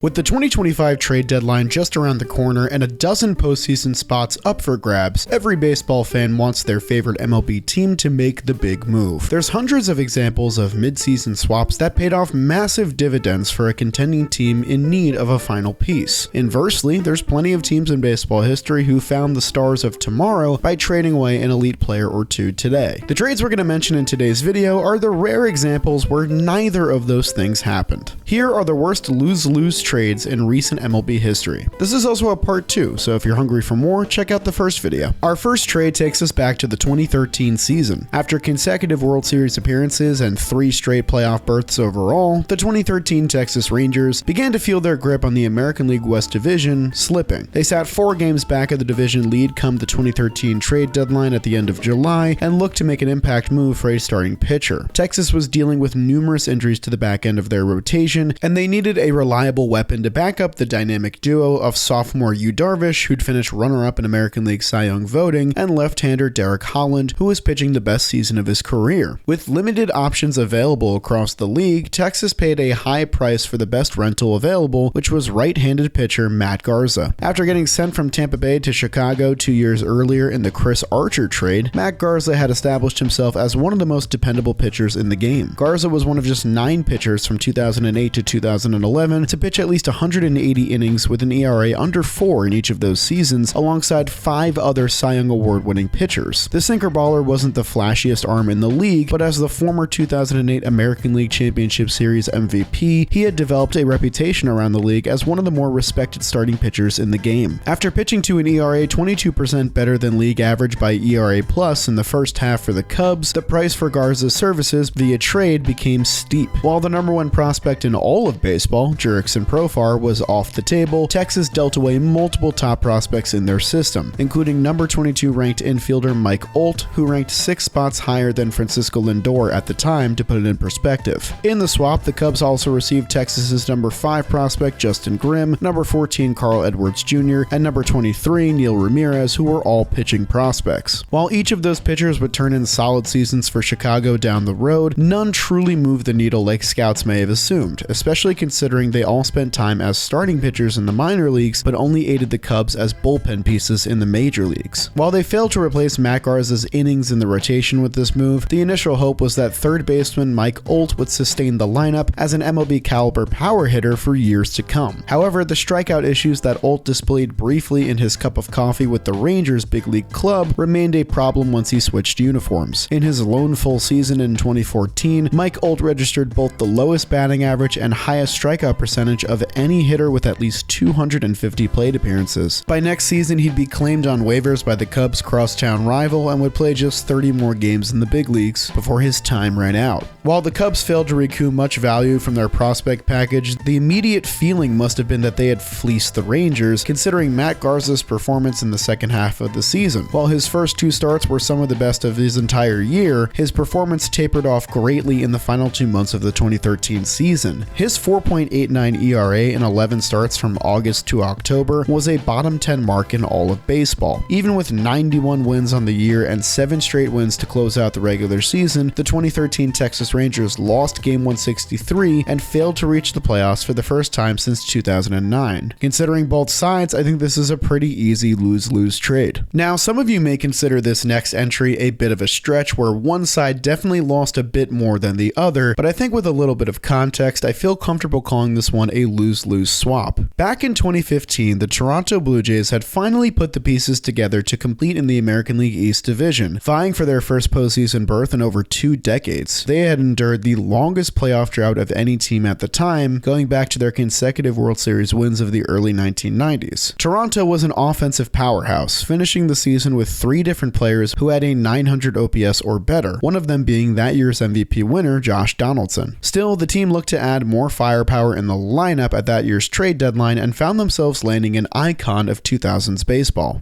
With the 2025 trade deadline just around the corner and a dozen postseason spots up for grabs, every baseball fan wants their favorite MLB team to make the big move. There's hundreds of examples of mid-season swaps that paid off massive dividends for a contending team in need of a final piece. Inversely, there's plenty of teams in baseball history who found the stars of tomorrow by trading away an elite player or two today. The trades we're going to mention in today's video are the rare examples where neither of those things happened. Here are the worst lose-lose trades in recent MLB history. This is also a part 2, so if you're hungry for more, check out the first video. Our first trade takes us back to the 2013 season. After consecutive World Series appearances and 3 straight playoff berths overall, the 2013 Texas Rangers began to feel their grip on the American League West Division slipping. They sat 4 games back of the division lead come the 2013 trade deadline at the end of July and looked to make an impact move for a starting pitcher. Texas was dealing with numerous injuries to the back end of their rotation, and they needed a reliable weapon to back up the dynamic duo of sophomore Yu Darvish, who'd finished runner-up in American League Cy Young voting, and left-hander Derek Holland, who was pitching the best season of his career. With limited options available across the league, Texas paid a high price for the best rental available, which was right-handed pitcher Matt Garza. After getting sent from Tampa Bay to Chicago 2 years earlier in the Chris Archer trade, Matt Garza had established himself as one of the most dependable pitchers in the game. Garza was one of just 9 pitchers from 2008 to 2011 to pitch at least 180 innings with an ERA under 4 in each of those seasons, alongside 5 other Cy Young Award-winning pitchers. The sinker baller wasn't the flashiest arm in the league, but as the former 2008 American League Championship Series MVP, he had developed a reputation around the league as one of the more respected starting pitchers in the game. After pitching to an ERA 22% better than league average by ERA plus in the first half for the Cubs, the price for Garza's services via trade became steep. While the number 1 prospect in all of baseball, Jurickson Profar, was off the table, Texas dealt away multiple top prospects in their system, including number 22 ranked infielder Mike Olt, who ranked 6 spots higher than Francisco Lindor at the time, to put it in perspective. In the swap, the Cubs also received Texas's number 5 prospect Justin Grimm, number 14 Carl Edwards Jr., and number 23 Neil Ramirez, who were all pitching prospects. While each of those pitchers would turn in solid seasons for Chicago down the road, none truly moved the needle like scouts may have assumed, especially considering they all spent time as starting pitchers in the minor leagues, but only aided the Cubs as bullpen pieces in the major leagues. While they failed to replace Matt Garza's innings in the rotation with this move, the initial hope was that third baseman Mike Olt would sustain the lineup as an MLB caliber power hitter for years to come. However, the strikeout issues that Olt displayed briefly in his cup of coffee with the Rangers big league club remained a problem once he switched uniforms. In his lone full season in 2014, Mike Olt registered both the lowest batting average and highest strikeout percentage of any hitter with at least 250 plate appearances. By next season, he'd be claimed on waivers by the Cubs' crosstown rival and would play just 30 more games in the big leagues before his time ran out. While the Cubs failed to recoup much value from their prospect package, the immediate feeling must have been that they had fleeced the Rangers, considering Matt Garza's performance in the second half of the season. While his first 2 starts were some of the best of his entire year, his performance tapered off greatly in the final 2 months of the 2013 season. His 4.89 ERA in 11 starts from August to October was a bottom 10 mark in all of baseball. Even with 91 wins on the year and 7 straight wins to close out the regular season, the 2013 Texas Rangers lost Game 163 and failed to reach the playoffs for the first time since 2009. Considering both sides, I think this is a pretty easy lose-lose trade. Now, some of you may consider this next entry a bit of a stretch where one side definitely lost a bit more than the other, but I think with a little bit of context, I feel comfortable calling this one a lose-lose swap. Back in 2015, the Toronto Blue Jays had finally put the pieces together to compete in the American League East Division, vying for their first postseason berth in over 2 decades. They had endured the longest playoff drought of any team at the time, going back to their consecutive World Series wins of the early 1990s. Toronto was an offensive powerhouse, finishing the season with 3 different players who had a 900 OPS or better, one of them being that year's MVP winner, Josh Donaldson. Still, the team looked to add more firepower in the lineup at that year's trade deadline and found themselves landing an icon of 2000s baseball.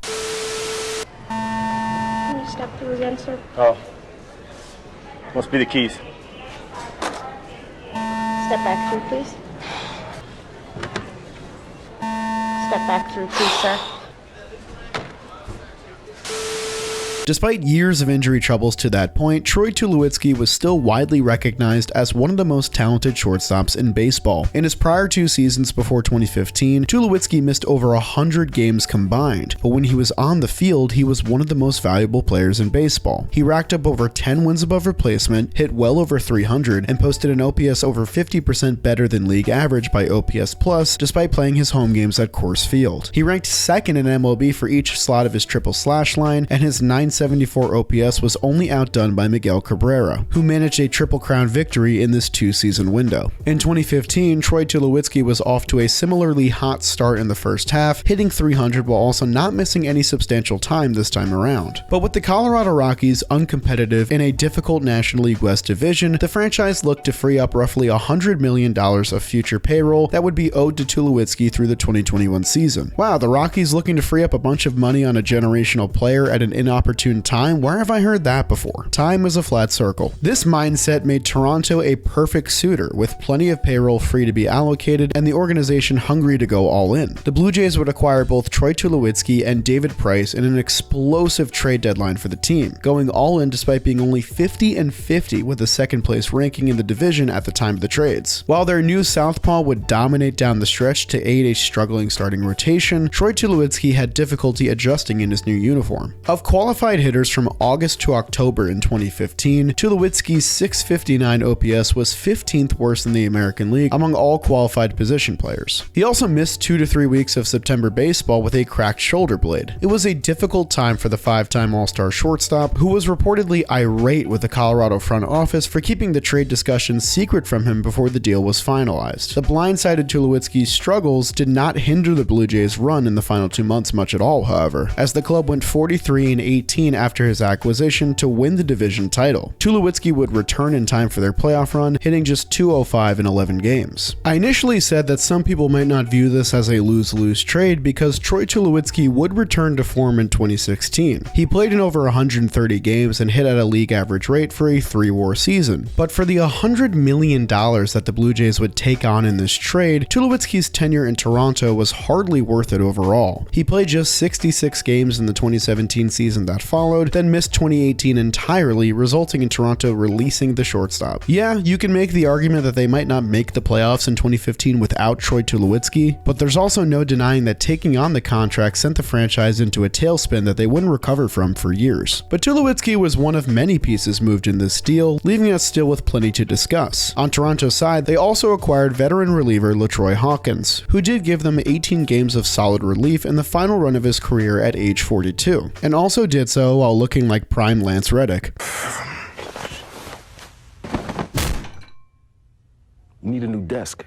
Can you step through again, sir? Oh. Must be the keys. Step back through, please. Step back through, please, sir. Despite years of injury troubles to that point, Troy Tulowitzki was still widely recognized as one of the most talented shortstops in baseball. In his prior 2 seasons before 2015, Tulowitzki missed over 100 games combined, but when he was on the field, he was one of the most valuable players in baseball. He racked up over 10 wins above replacement, hit well over 300, and posted an OPS over 50% better than league average by OPS Plus, despite playing his home games at Coors Field. He ranked second in MLB for each slot of his triple slash line, and his 974 OPS was only outdone by Miguel Cabrera, who managed a Triple Crown victory in this 2-season window. In 2015, Troy Tulowitzki was off to a similarly hot start in the first half, hitting 300 while also not missing any substantial time this time around. But with the Colorado Rockies uncompetitive in a difficult National League West division, the franchise looked to free up roughly $100 million of future payroll that would be owed to Tulowitzki through the 2021 season. Wow, the Rockies looking to free up a bunch of money on a generational player at an inopportune time? Where have I heard that before? Time is a flat circle. This mindset made Toronto a perfect suitor, with plenty of payroll free to be allocated and the organization hungry to go all in. The Blue Jays would acquire both Troy Tulowitzki and David Price in an explosive trade deadline for the team, going all in despite being only 50-50 with a second place ranking in the division at the time of the trades. While their new southpaw would dominate down the stretch to aid a struggling starting rotation, Troy Tulowitzki had difficulty adjusting in his new uniform. Of qualified hitters from August to October in 2015, Tulowitzki's 659 OPS was 15th worst in the American League among all qualified position players. He also missed 2 to 3 weeks of September baseball with a cracked shoulder blade. It was a difficult time for the 5-time All-Star shortstop, who was reportedly irate with the Colorado front office for keeping the trade discussions secret from him before the deal was finalized. The blindsided Tulowitzki's struggles did not hinder the Blue Jays' run in the final 2 months much at all, however, as the club went 43-18 after his acquisition to win the division title. Tulowitzki would return in time for their playoff run, hitting just .205 in 11 games. I initially said that some people might not view this as a lose-lose trade because Troy Tulowitzki would return to form in 2016. He played in over 130 games and hit at a league average rate for a 3-WAR season. But for the $100 million that the Blue Jays would take on in this trade, Tulowitzki's tenure in Toronto was hardly worth it overall. He played just 66 games in the 2017 season that followed, then missed 2018 entirely, resulting in Toronto releasing the shortstop. Yeah, you can make the argument that they might not make the playoffs in 2015 without Troy Tulowitzki, but there's also no denying that taking on the contract sent the franchise into a tailspin that they wouldn't recover from for years. But Tulowitzki was one of many pieces moved in this deal, leaving us still with plenty to discuss. On Toronto's side, they also acquired veteran reliever LaTroy Hawkins, who did give them 18 games of solid relief in the final run of his career at age 42, and also did so while looking like prime Lance Reddick. You need a new desk.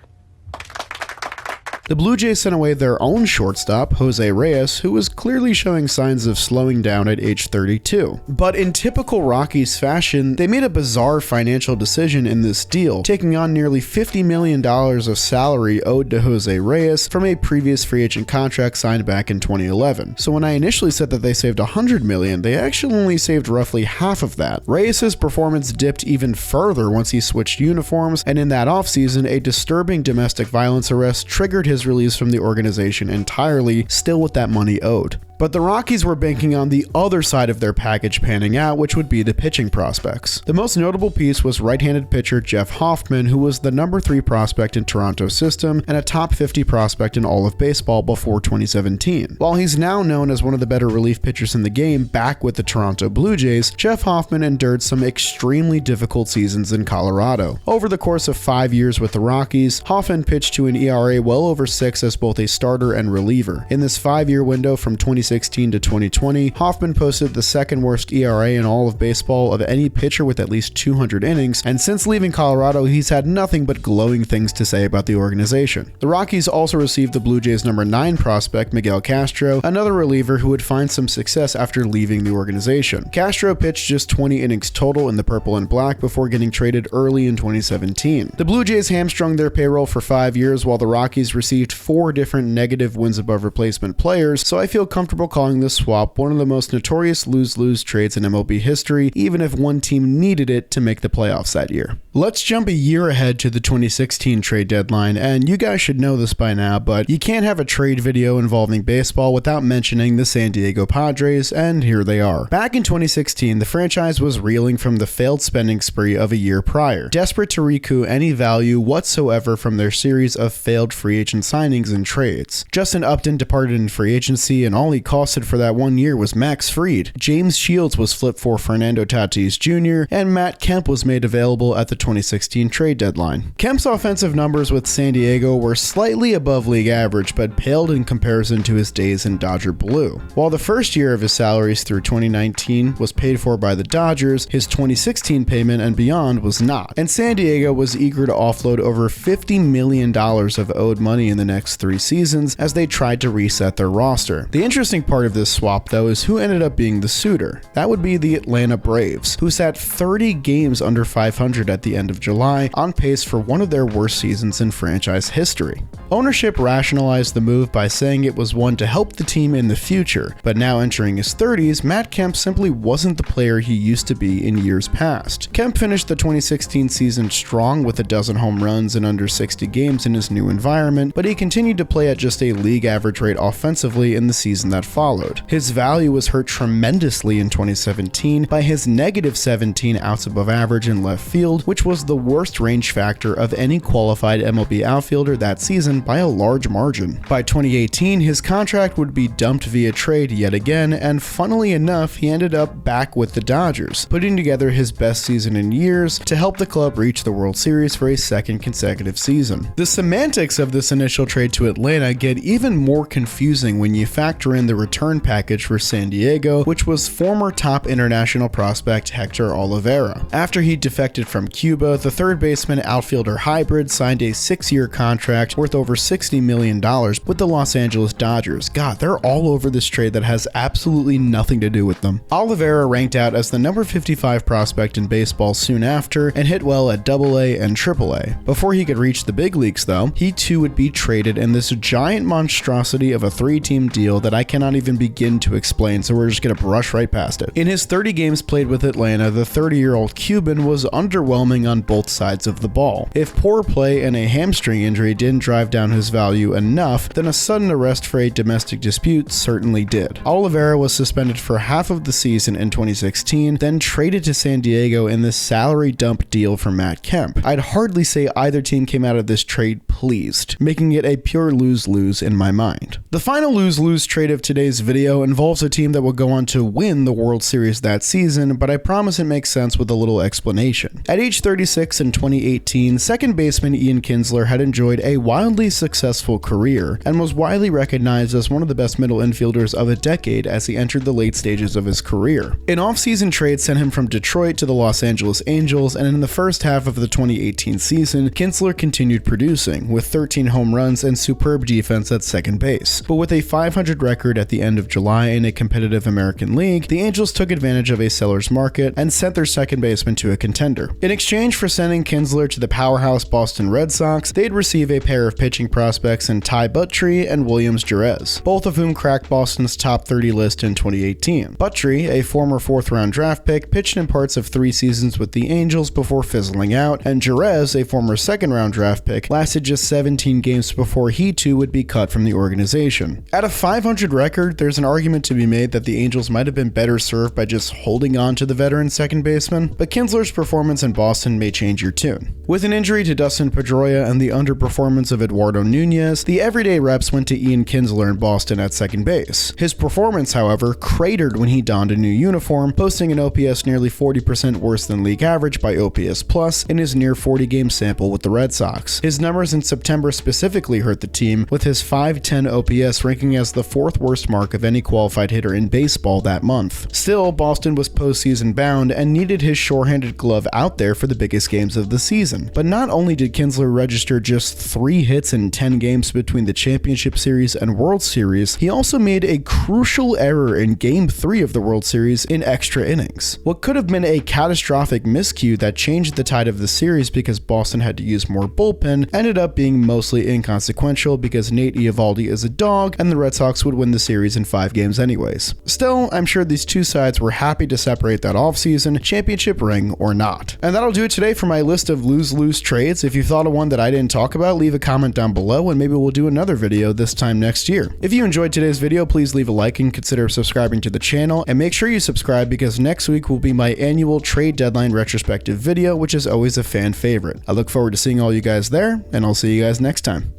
The Blue Jays sent away their own shortstop, Jose Reyes, who was clearly showing signs of slowing down at age 32. But in typical Rockies fashion, they made a bizarre financial decision in this deal, taking on nearly $50 million of salary owed to Jose Reyes from a previous free agent contract signed back in 2011. So when I initially said that they saved $100 million, they actually only saved roughly half of that. Reyes' performance dipped even further once he switched uniforms, and in that offseason, a disturbing domestic violence arrest triggered his release from the organization entirely, still with that money owed. But the Rockies were banking on the other side of their package panning out, which would be the pitching prospects. The most notable piece was right-handed pitcher Jeff Hoffman, who was the number 3 prospect in Toronto's system and a top 50 prospect in all of baseball before 2017. While he's now known as one of the better relief pitchers in the game back with the Toronto Blue Jays, Jeff Hoffman endured some extremely difficult seasons in Colorado. Over the course of 5 years with the Rockies, Hoffman pitched to an ERA well over 6 as both a starter and reliever. In this 5-year window from 2016 to 2020, Hoffman posted the second worst ERA in all of baseball of any pitcher with at least 200 innings, and since leaving Colorado, he's had nothing but glowing things to say about the organization. The Rockies also received the Blue Jays' number 9 prospect, Miguel Castro, another reliever who would find some success after leaving the organization. Castro pitched just 20 innings total in the purple and black before getting traded early in 2017. The Blue Jays hamstrung their payroll for 5 years while the Rockies received 4 different negative wins above replacement players, so I feel comfortable comfortable calling this swap one of the most notorious lose-lose trades in MLB history, even if one team needed it to make the playoffs that year. Let's jump a year ahead to the 2016 trade deadline, and you guys should know this by now, but you can't have a trade video involving baseball without mentioning the San Diego Padres, and here they are. Back in 2016, the franchise was reeling from the failed spending spree of a year prior, desperate to recoup any value whatsoever from their series of failed free agent signings and trades. Justin Upton departed in free agency, and all he costed for that 1 year was Max Fried. James Shields was flipped for Fernando Tatis Jr., and Matt Kemp was made available at the 2016 trade deadline. Kemp's offensive numbers with San Diego were slightly above league average, but paled in comparison to his days in Dodger Blue. While the first year of his salaries through 2019 was paid for by the Dodgers, his 2016 payment and beyond was not, and San Diego was eager to offload over $50 million of owed money in the next 3 seasons as they tried to reset their roster. The interesting part of this swap, though, is who ended up being the suitor. That would be the Atlanta Braves, who sat 30 games under 500 at the end of July, on pace for one of their worst seasons in franchise history. Ownership rationalized the move by saying it was one to help the team in the future, but now entering his 30s, Matt Kemp simply wasn't the player he used to be in years past. Kemp finished the 2016 season strong with a dozen home runs in under 60 games in his new environment, but he continued to play at just a league average rate offensively in the season that followed. His value was hurt tremendously in 2017 by his negative 17 outs above average in left field, which was the worst range factor of any qualified MLB outfielder that season by a large margin. By 2018, his contract would be dumped via trade yet again, and funnily enough, he ended up back with the Dodgers, putting together his best season in years to help the club reach the World Series for a second consecutive season. The semantics of this initial trade to Atlanta get even more confusing when you factor in the return package for San Diego, which was former top international prospect Hector Olivera. After he defected from Cuba, the third baseman outfielder hybrid signed a 6-year contract worth over $60 million with the Los Angeles Dodgers. God, they're all over this trade that has absolutely nothing to do with them. Olivera ranked out as the number 55 prospect in baseball soon after and hit well at AA and AAA. Before he could reach the big leagues though, he too would be traded in this giant monstrosity of a 3-team deal that I cannot even begin to explain, so we're just gonna brush right past it. In his 30 games played with Atlanta, the 30-year-old Cuban was underwhelming on both sides of the ball. If poor play and a hamstring injury didn't drive down his value enough, then a sudden arrest for a domestic dispute certainly did. Olivera was suspended for half of the season in 2016, then traded to San Diego in this salary dump deal for Matt Kemp. I'd hardly say either team came out of this trade pleased, making it a pure lose-lose in my mind. The final lose-lose trade of today's video involves a team that will go on to win the World Series that season, but I promise it makes sense with a little explanation. At age 36 in 2018, second baseman Ian Kinsler had enjoyed a wildly successful career and was widely recognized as one of the best middle infielders of a decade as he entered the late stages of his career. An off-season trade sent him from Detroit to the Los Angeles Angels, and in the first half of the 2018 season, Kinsler continued producing, with 13 home runs and superb defense at second base. But with a .500 record at the end of July in a competitive American League, the Angels took advantage of a seller's market and sent their second baseman to a contender. In exchange for sending Kinsler to the powerhouse Boston Red Sox, they'd receive a pair of pitching prospects in Ty Buttrey and Williams Jerez, both of whom cracked Boston's top 30 list in 2018. Buttrey, a former 4th-round draft pick, pitched in parts of 3 seasons with the Angels before fizzling out, and Jerez, a former 2nd-round draft pick, lasted just 17 games before he too would be cut from the organization. At a .500 record, there's an argument to be made that the Angels might have been better served by just holding on to the veteran second baseman, but Kinsler's performance in Boston may change your tune. With an injury to Dustin Pedroia and the underperformance of Eduardo Nunez, the everyday reps went to Ian Kinsler in Boston at second base. His performance, however, cratered when he donned a new uniform, posting an OPS nearly 40% worse than league average by OPS Plus in his near 40-game sample with the Red Sox. His numbers in September specifically hurt the team, with his .510 OPS ranking as the 4th worst mark of any qualified hitter in baseball that month. Still, Boston was postseason bound and needed his sure-handed glove out there for the biggest games of the season. But not only did Kinsler register just 3 hits in 10 games between the Championship Series and World Series, he also made a crucial error in Game 3 of the World Series in extra innings. What could have been a catastrophic miscue that changed the tide of the series because Boston had to use more bullpen ended up being mostly inconsequential because Nate Eovaldi is a dog and the Red Sox would win the series series in 5 games anyways. Still, I'm sure these two sides were happy to separate that offseason, championship ring or not. And that'll do it today for my list of lose-lose trades. If you thought of one that I didn't talk about, leave a comment down below and maybe we'll do another video this time next year. If you enjoyed today's video, please leave a like and consider subscribing to the channel, and make sure you subscribe because next week will be my annual trade deadline retrospective video, which is always a fan favorite. I look forward to seeing all you guys there, and I'll see you guys next time.